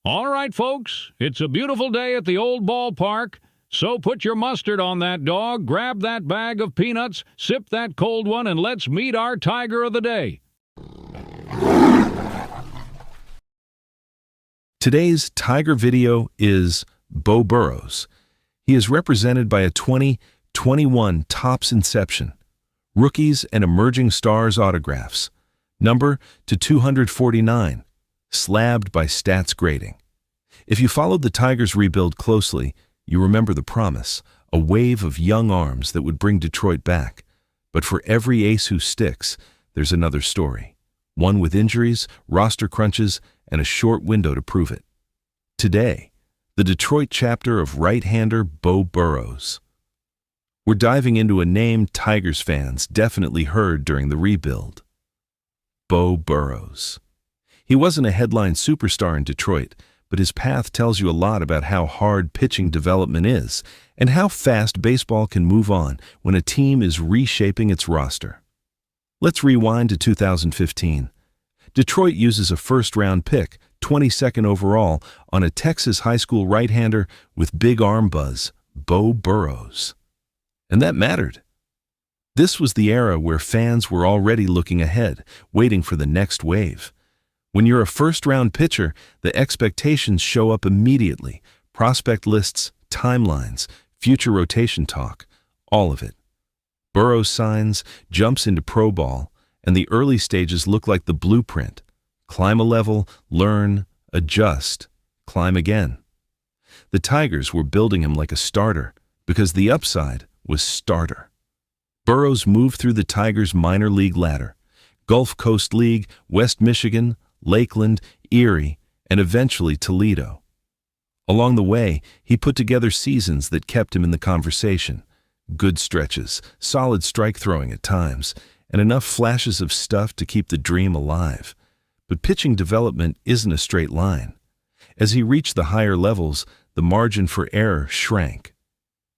All right, folks, it's a beautiful day at the old ballpark. So put your mustard on that dog, grab that bag of peanuts, sip that cold one, and let's meet our Tiger of the Day. Today's Tiger video is Beau Burrows. He is represented by a 2021 Topps Inception, Rookies and Emerging Stars autographs, number to 249, slabbed by Stats Grading. If you followed the Tigers rebuild closely, you remember the promise, a wave of young arms that would bring Detroit back. But for every ace who sticks, there's another story. One with injuries, roster crunches, and a short window to prove it. Today, the Detroit chapter of right-hander Beau Burrows. We're diving into a name Tigers fans definitely heard during the rebuild. Beau Burrows. He wasn't a headline superstar in Detroit, but his path tells you a lot about how hard pitching development is and how fast baseball can move on when a team is reshaping its roster. Let's rewind to 2015. Detroit uses a first-round pick, 22nd overall, on a Texas high school right-hander with big arm buzz, Beau Burrows. And that mattered. This was the era where fans were already looking ahead, waiting for the next wave. When you're a first-round pitcher, the expectations show up immediately. Prospect lists, timelines, future rotation talk, all of it. Burrows signs, jumps into pro ball, and the early stages look like the blueprint. Climb a level, learn, adjust, climb again. The Tigers were building him like a starter because the upside was starter. Burrows moved through the Tigers' minor league ladder, Gulf Coast League, West Michigan, Lakeland, Erie, and eventually Toledo. Along the way, he put together seasons that kept him in the conversation. Good stretches, solid strike throwing at times, and enough flashes of stuff to keep the dream alive. But pitching development isn't a straight line. As he reached the higher levels, the margin for error shrank.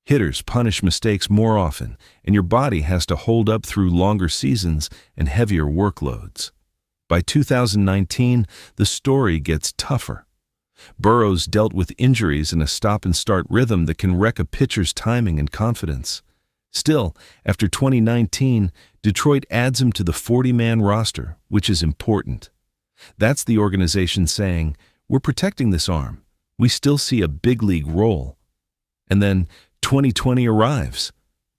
Hitters punish mistakes more often, and your body has to hold up through longer seasons and heavier workloads. By 2019, the story gets tougher. Burrows dealt with injuries and a stop-and-start rhythm that can wreck a pitcher's timing and confidence. Still, after 2019, Detroit adds him to the 40-man roster, which is important. That's the organization saying, we're protecting this arm. We still see a big league role. And then 2020 arrives.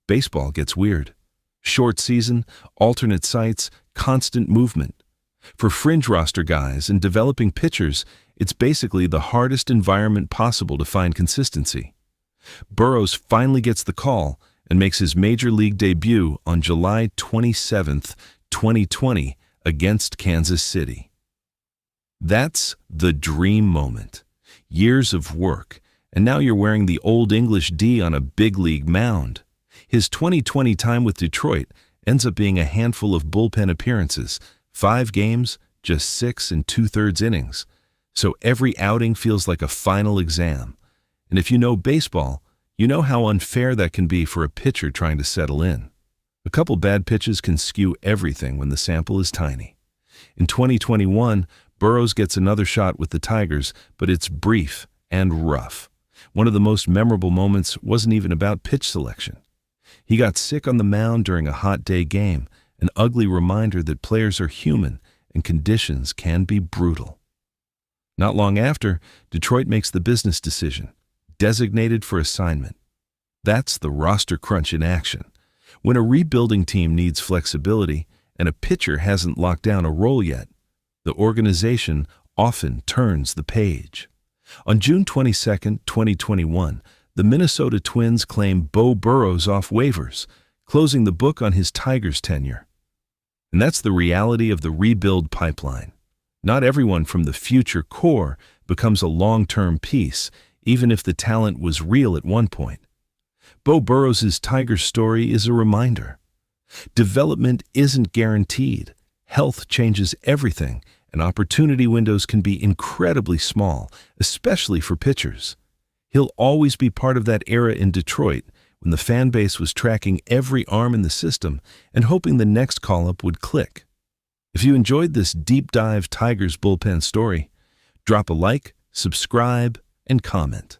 Baseball gets weird. Short season, alternate sites, constant movement. For fringe roster guys and developing pitchers, it's basically the hardest environment possible to find consistency. Burrows finally gets the call and makes his major league debut on July 27, 2020, against Kansas City. That's the dream moment. Years of work, and now you're wearing the Old English D on a big league mound. His 2020 time with Detroit ends up being a handful of bullpen appearances, 5 games, just 6 2/3 innings. So every outing feels like a final exam. And if you know baseball, you know how unfair that can be for a pitcher trying to settle in. A couple bad pitches can skew everything when the sample is tiny. In 2021, Burrows gets another shot with the Tigers, but it's brief and rough. One of the most memorable moments wasn't even about pitch selection. He got sick on the mound during a hot day game, an ugly reminder that players are human and conditions can be brutal. Not long after, Detroit makes the business decision, designated for assignment. That's the roster crunch in action. When a rebuilding team needs flexibility and a pitcher hasn't locked down a role yet, the organization often turns the page. On June 22, 2021, the Minnesota Twins claim Beau Burrows off waivers, closing the book on his Tigers tenure. And that's the reality of the rebuild pipeline. Not everyone from the future core becomes a long-term piece, even if the talent was real at one point. Beau Burrows' Tigers story is a reminder. Development isn't guaranteed. Health changes everything, and opportunity windows can be incredibly small, especially for pitchers. He'll always be part of that era in Detroit when the fan base was tracking every arm in the system and hoping the next call-up would click. If you enjoyed this deep dive Tigers bullpen story, drop a like, subscribe, and comment.